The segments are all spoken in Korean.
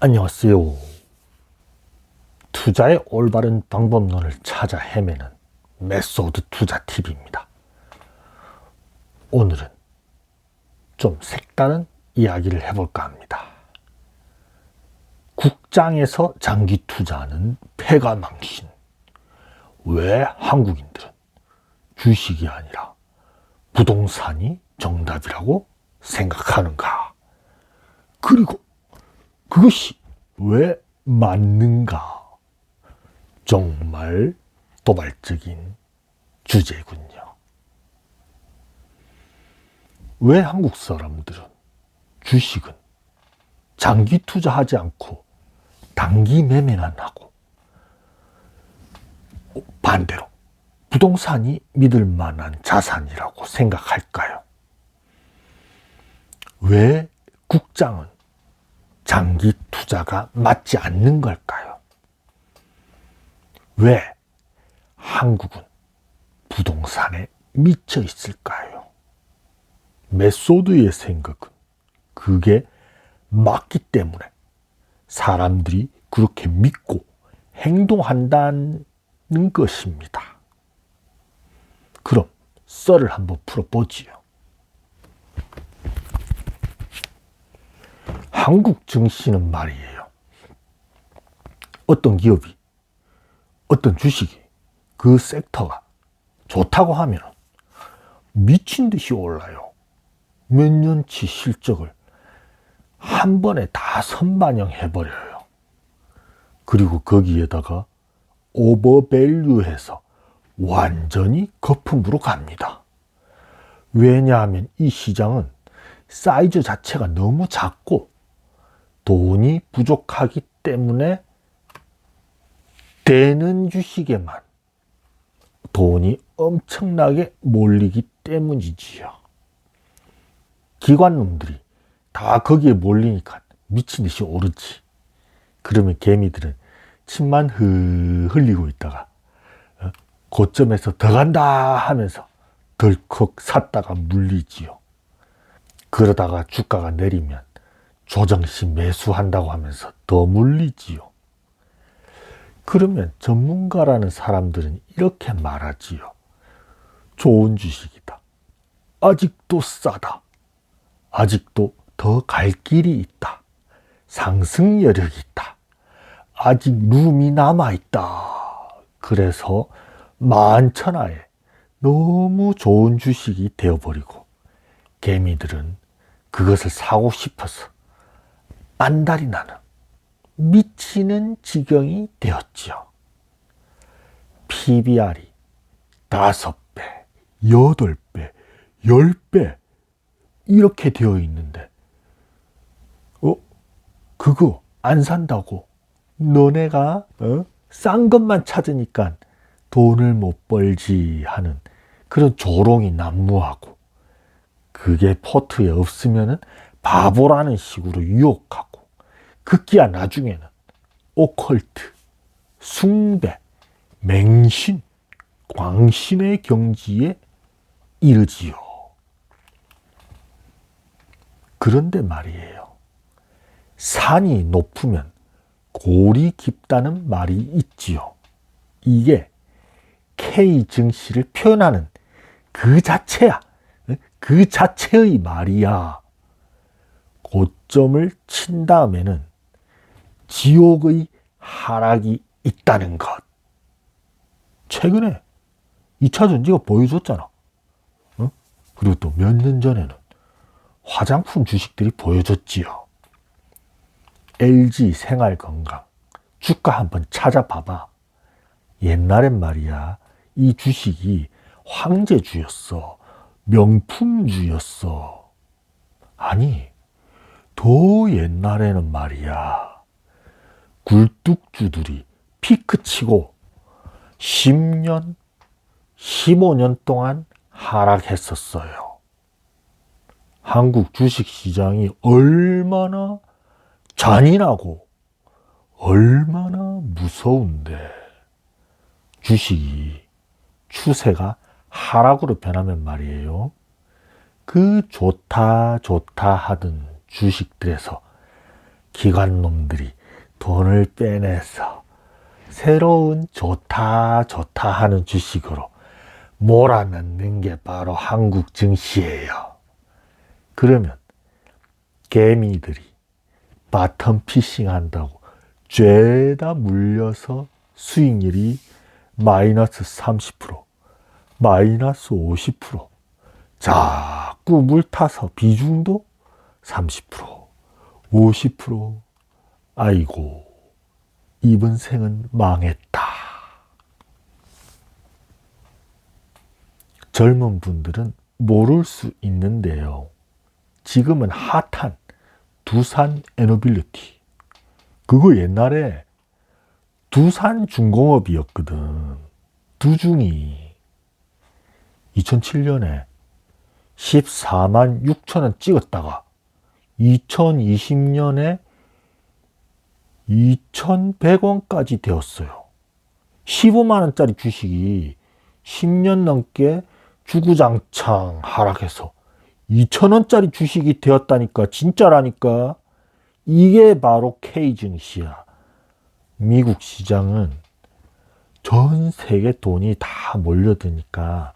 안녕하세요. 투자의 올바른 방법론을 찾아 헤매는 메소드 투자 TV입니다. 오늘은 좀 색다른 이야기를 해볼까 합니다. 국장에서 장기 투자하는 패가망신. 왜 한국인들은 주식이 아니라 부동산이 정답이라고 생각하는가? 그리고 그것이 왜 맞는가? 정말 도발적인 주제군요. 왜 한국 사람들은 주식은 장기 투자하지 않고 단기 매매만 하고 반대로 부동산이 믿을 만한 자산이라고 생각할까요? 왜 국장은 장기 투자가 맞지 않는 걸까요? 왜 한국은 부동산에 미쳐 있을까요? 메소드의 생각은 그게 맞기 때문에 사람들이 그렇게 믿고 행동한다는 것입니다. 그럼 썰을 한번 풀어보지요. 한국 증시는 말이에요. 어떤 기업이, 어떤 주식이, 그 섹터가 좋다고 하면 미친 듯이 올라요. 몇 년치 실적을 한 번에 다 선반영해버려요. 그리고 거기에다가 오버밸류해서 완전히 거품으로 갑니다. 왜냐하면 이 시장은 사이즈 자체가 너무 작고 돈이 부족하기 때문에 되는 주식에만 돈이 엄청나게 몰리기 때문이지요. 기관놈들이 다 거기에 몰리니까 미친 듯이 오르지. 그러면 개미들은 침만 흘리고 있다가 고점에서 더 간다 하면서 덜컥 샀다가 물리지요. 그러다가 주가가 내리면 조정시 매수한다고 하면서 더 물리지요. 그러면 전문가라는 사람들은 이렇게 말하지요. 좋은 주식이다. 아직도 싸다. 아직도 더 갈 길이 있다. 상승 여력이 있다. 아직 룸이 남아있다. 그래서 만천하에 너무 좋은 주식이 되어버리고 개미들은 그것을 사고 싶어서 안달이 나는 미치는 지경이 되었지요. PBR이 5배, 8배, 10배 이렇게 되어 있는데 그거 안 산다고 너네가 싼 것만 찾으니까 돈을 못 벌지 하는 그런 조롱이 난무하고 그게 포트에 없으면은 바보라는 식으로 유혹하고 급기야 나중에는 오컬트, 숭배, 맹신, 광신의 경지에 이르지요. 그런데 말이에요. 산이 높으면 골이 깊다는 말이 있지요. 이게 K 증시를 표현하는 그 자체야. 그 자체의 말이야. 고점을 친 다음에는 지옥의 하락이 있다는 것. 최근에 2차 전지가 보여줬잖아. 그리고 또 몇 년 전에는 화장품 주식들이 보여줬지요. LG 생활건강 주가 한번 찾아봐봐. 옛날엔 말이야 이 주식이 황제주였어. 명품주였어. 아니 더 옛날에는 말이야 굴뚝주들이 피크치고 10년, 15년 동안 하락했었어요. 한국 주식시장이 얼마나 잔인하고 얼마나 무서운데 주식이 추세가 하락으로 변하면 말이에요. 그 좋다 하던 주식들에서 기관놈들이 돈을 빼내서 새로운 좋다 하는 주식으로 몰아넣는 게 바로 한국 증시예요. 그러면 개미들이 바텀 피싱 한다고 죄다 물려서 수익률이 마이너스 30%, 마이너스 50%, 자꾸 물타서 비중도 30%, 50%, 아이고, 이번 생은 망했다. 젊은 분들은 모를 수 있는데요. 지금은 핫한 두산 에너빌리티. 그거 옛날에 두산중공업이었거든. 두중이 2007년에 14만 6천 원 찍었다가 2020년에 2,100원까지 되었어요. 15만 원짜리 주식이 10년 넘게 주구장창 하락해서 2,000원짜리 주식이 되었다니까. 진짜라니까. 이게 바로 K증시야. 미국 시장은 전 세계 돈이 다 몰려드니까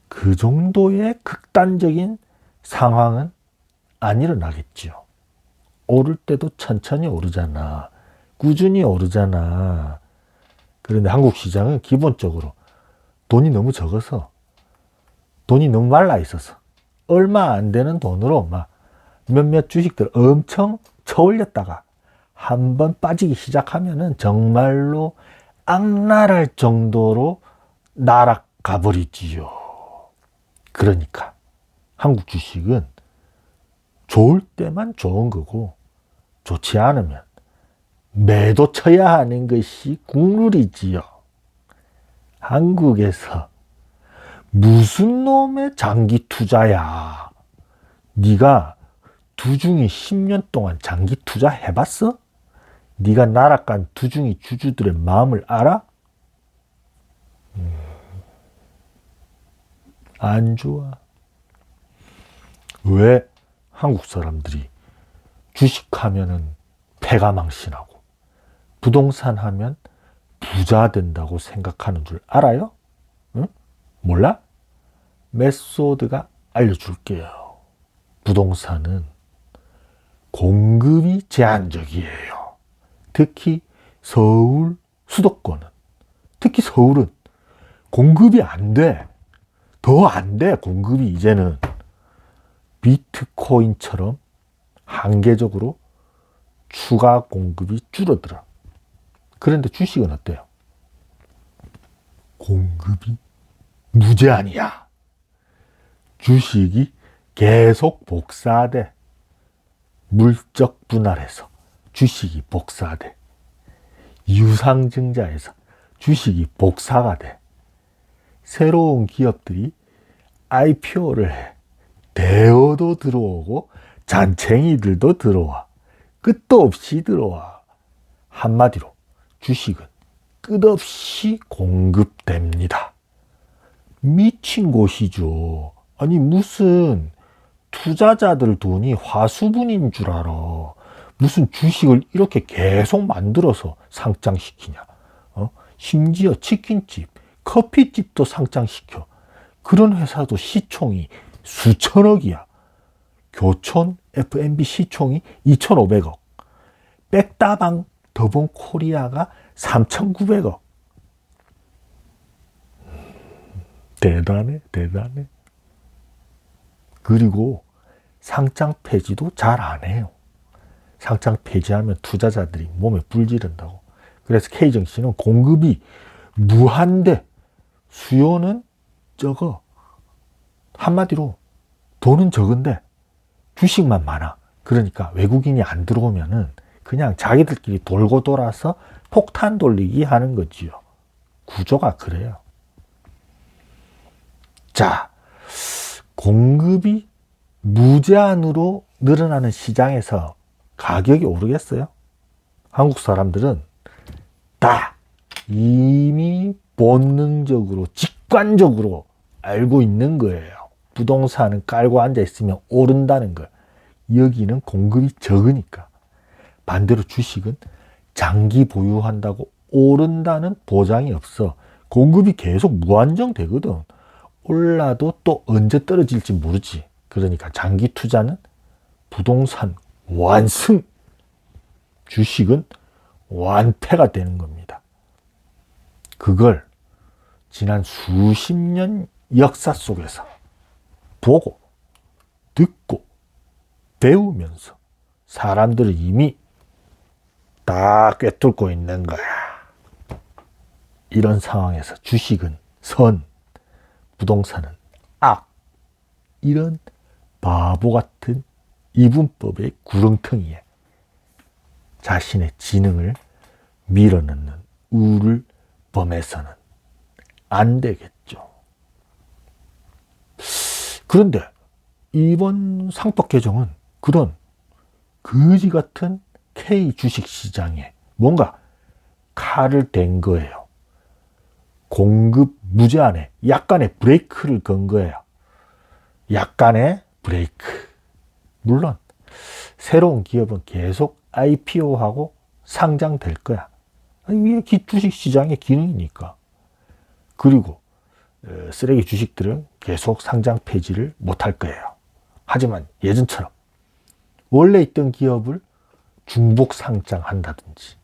그 정도의 극단적인 상황은 안 일어나겠지요. 오를 때도 천천히 오르잖아. 꾸준히 오르잖아. 그런데 한국 시장은 기본적으로 돈이 너무 적어서, 돈이 너무 말라 있어서 얼마 안 되는 돈으로 막 몇몇 주식들 엄청 쳐올렸다가 한번 빠지기 시작하면은 정말로 악랄할 정도로 날아가 버리지요. 그러니까 한국 주식은 좋을 때만 좋은 거고 좋지 않으면 매도 쳐야 하는 것이 국룰이지요. 한국에서 무슨 놈의 장기 투자야. 네가 두중이 10년 동안 장기 투자 해봤어? 네가 날아간 두중이 주주들의 마음을 알아? 안 좋아. 왜 한국 사람들이 주식하면은 패가 망신하고 부동산 하면 부자 된다고 생각하는 줄 알아요? 응? 몰라? 메소드가 알려줄게요. 부동산은 공급이 제한적이에요. 특히 서울 수도권은, 특히 서울은 공급이 안 돼. 더 안 돼, 공급이 이제는. 비트코인처럼 한계적으로 추가 공급이 줄어들어. 그런데 주식은 어때요? 공급이 무제한이야. 주식이 계속 복사돼. 물적 분할해서 주식이 복사돼. 유상증자에서 주식이 복사가 돼. 새로운 기업들이 IPO를 해. 대어도 들어오고 잔챙이들도 들어와. 끝도 없이 들어와. 한마디로 주식은 끝없이 공급됩니다. 미친 곳이죠. 아니 무슨 투자자들 돈이 화수분인 줄 알아. 무슨 주식을 이렇게 계속 만들어서 상장시키냐. 심지어 치킨집, 커피집도 상장시켜. 그런 회사도 시총이 수천억이야. 교촌 F&B 시총이 2,500억. 백다방 더본코리아가 3,900억. 대단해, 대단해. 그리고 상장 폐지도 잘 안 해요. 상장 폐지하면 투자자들이 몸에 불지른다고. 그래서 K증시는 공급이 무한대, 수요는 적어. 한마디로 돈은 적은데 주식만 많아. 그러니까 외국인이 안 들어오면은 그냥 자기들끼리 돌고 돌아서 폭탄 돌리기 하는 거지요. 구조가 그래요. 자, 공급이 무제한으로 늘어나는 시장에서 가격이 오르겠어요? 한국 사람들은 다 이미 본능적으로, 직관적으로 알고 있는 거예요. 부동산은 깔고 앉아 있으면 오른다는 거. 여기는 공급이 적으니까. 반대로 주식은 장기 보유한다고 오른다는 보장이 없어. 공급이 계속 무한정 되거든. 올라도 또 언제 떨어질지 모르지. 그러니까 장기 투자는 부동산 완승, 주식은 완패가 되는 겁니다. 그걸 지난 수십 년 역사 속에서 보고, 듣고, 배우면서 사람들은 이미 다 꿰뚫고 있는 거야. 이런 상황에서 주식은 선, 부동산은 악. 이런 바보 같은 이분법의 구렁텅이에 자신의 지능을 밀어넣는 우를 범해서는 안 되겠죠. 그런데 이번 상법 개정은 그런 거지 같은 K 주식시장에 뭔가 칼을 댄 거예요. 공급 무제한에 약간의 브레이크를 건 거예요. 약간의 브레이크. 물론 새로운 기업은 계속 IPO하고 상장될 거야. 이게 주식시장의 기능이니까. 그리고 쓰레기 주식들은 계속 상장 폐지를 못할 거예요. 하지만 예전처럼 원래 있던 기업을 중복 상장한다든지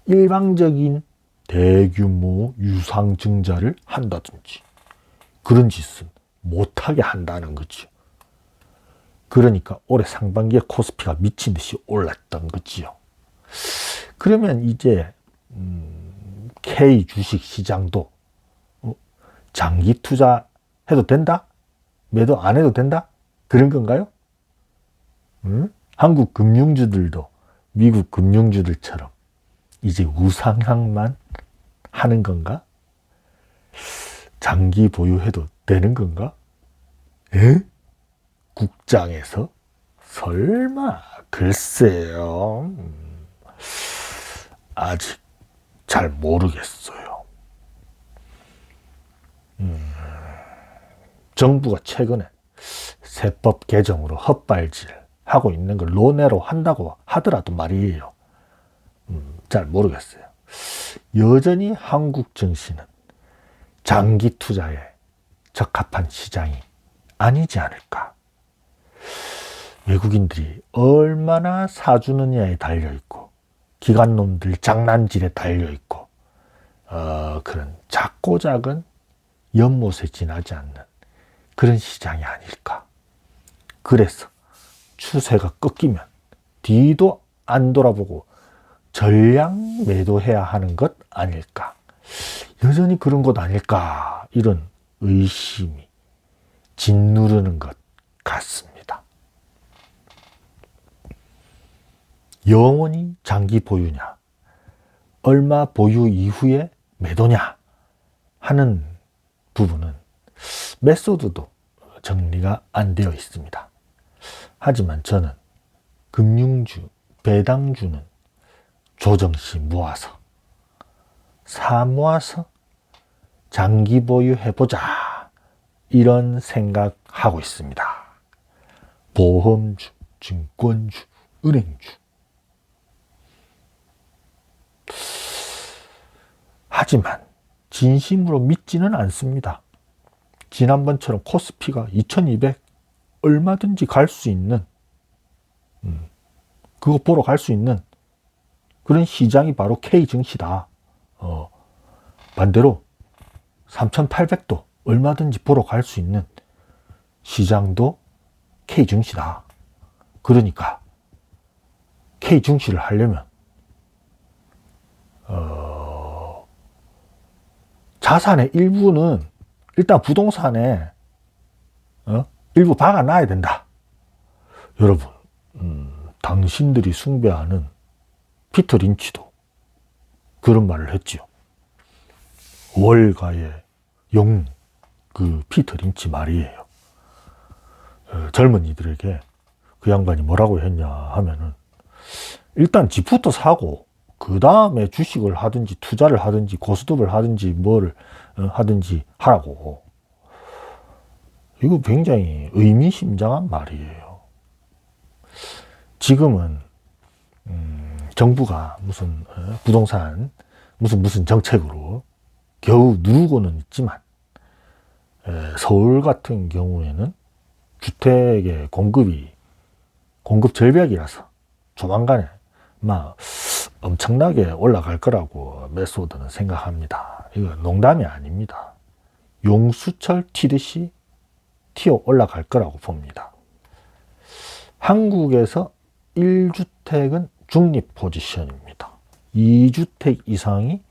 일방적인 대규모 유상증자를 한다든지 그런 짓은 못하게 한다는 거죠. 그러니까 올해 상반기에 코스피가 미친 듯이 올랐던 거지요. 그러면 이제 K 주식 시장도 장기 투자해도 된다? 매도 안 해도 된다? 그런 건가요? 한국 금융주들도 미국 금융주들처럼 이제 우상향만 하는 건가? 장기 보유해도 되는 건가? 에? 국장에서? 설마, 글쎄요. 아직 잘 모르겠어요. 정부가 최근에 세법 개정으로 헛발질 하고 있는 걸 논외로 한다고 하더라도 말이에요. 잘 모르겠어요. 여전히 한국 증시는 장기 투자에 적합한 시장이 아니지 않을까. 외국인들이 얼마나 사주느냐에 달려있고 기관놈들 장난질에 달려있고 그런 작고 작은 연못에 지나지 않는 그런 시장이 아닐까. 그래서 추세가 꺾이면 뒤도 안 돌아보고 전량 매도해야 하는 것 아닐까. 여전히 그런 것 아닐까. 이런 의심이 짓누르는 것 같습니다. 영원히 장기 보유냐, 얼마 보유 이후에 매도냐 하는 부분은 메소드도 정리가 안 되어 있습니다. 하지만 저는 금융주, 배당주는 조정시 모아서 사 모아서 장기 보유해보자 이런 생각하고 있습니다. 보험주, 증권주, 은행주. 하지만 진심으로 믿지는 않습니다. 지난번처럼 코스피가 2200 얼마든지 갈 수 있는 그거 보러 갈 수 있는 그런 시장이 바로 K증시다. 반대로 3800도 얼마든지 보러 갈 수 있는 시장도 K증시다. 그러니까 K증시를 하려면 자산의 일부는 일단 부동산에 일부 박아놔야 된다. 여러분, 당신들이 숭배하는 피터 린치도 그런 말을 했지요. 월가의 영웅, 그 피터 린치 말이에요. 젊은이들에게 그 양반이 뭐라고 했냐 하면은 일단 집부터 사고 그 다음에 주식을 하든지 투자를 하든지 고스톱을 하든지 뭐를 하든지 하라고. 이거 굉장히 의미심장한 말이에요. 지금은 정부가 무슨 부동산 무슨 정책으로 겨우 누르고는 있지만 서울 같은 경우에는 주택의 공급 절벽이라서 조만간에 막 엄청나게 올라갈 거라고 메소드는 생각합니다. 이거 농담이 아닙니다. 용수철 튀듯이 튀어 올라갈 거라고 봅니다. 한국에서 1주택은 중립 포지션입니다. 2주택 이상이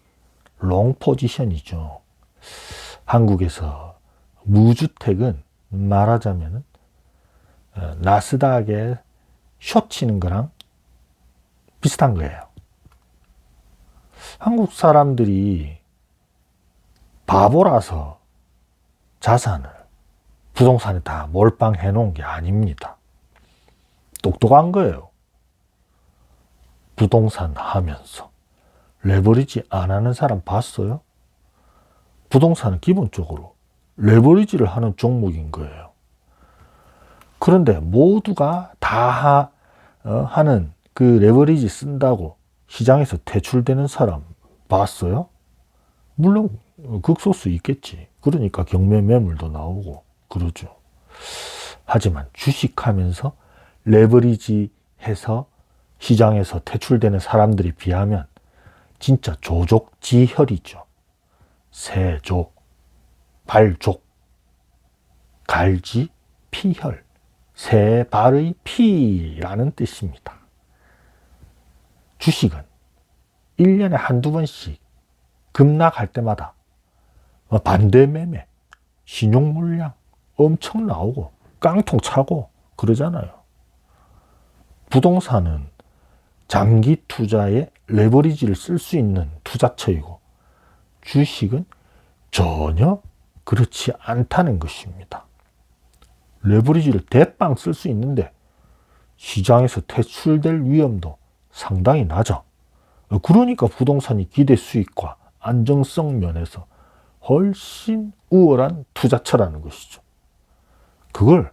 롱 포지션이죠. 한국에서 무주택은 말하자면 나스닥에 숏 치는 거랑 비슷한 거예요. 한국 사람들이 바보라서 자산을 부동산에 다 몰빵해 놓은 게 아닙니다. 똑똑한 거예요. 부동산 하면서 레버리지 안 하는 사람 봤어요? 부동산은 기본적으로 레버리지를 하는 종목인 거예요. 그런데 모두가 다 하는 그 레버리지 쓴다고 시장에서 퇴출되는 사람 봤어요? 물론 극소수 있겠지. 그러니까 경매 매물도 나오고 그러죠. 하지만 주식하면서 레버리지 해서 시장에서 퇴출되는 사람들이 비하면 진짜 조족지혈이죠. 세족, 발족, 갈지, 피혈, 세 발의 피라는 뜻입니다. 주식은 1년에 한두 번씩 급락할 때마다 반대 매매, 신용 물량 엄청 나오고 깡통 차고 그러잖아요. 부동산은 장기 투자에 레버리지를 쓸 수 있는 투자처이고 주식은 전혀 그렇지 않다는 것입니다. 레버리지를 대빵 쓸 수 있는데 시장에서 퇴출될 위험도 상당히 낮아. 그러니까 부동산이 기대 수익과 안정성 면에서 훨씬 우월한 투자처라는 것이죠. 그걸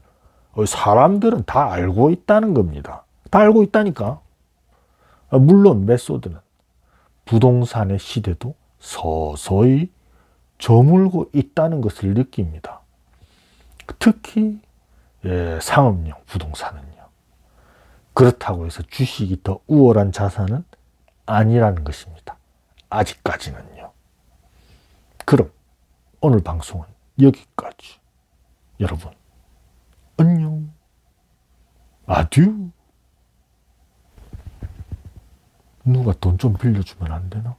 사람들은 다 알고 있다는 겁니다. 다 알고 있다니까. 물론 메소드는 부동산의 시대도 서서히 저물고 있다는 것을 느낍니다. 특히 상업용 부동산은요. 그렇다고 해서 주식이 더 우월한 자산은 아니라는 것입니다. 아직까지는요. 그럼 오늘 방송은 여기까지. 여러분 안녕. 아듀. 누가 돈 좀 빌려주면 안 되나?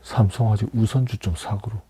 삼성 아직 우선주 좀 사그로.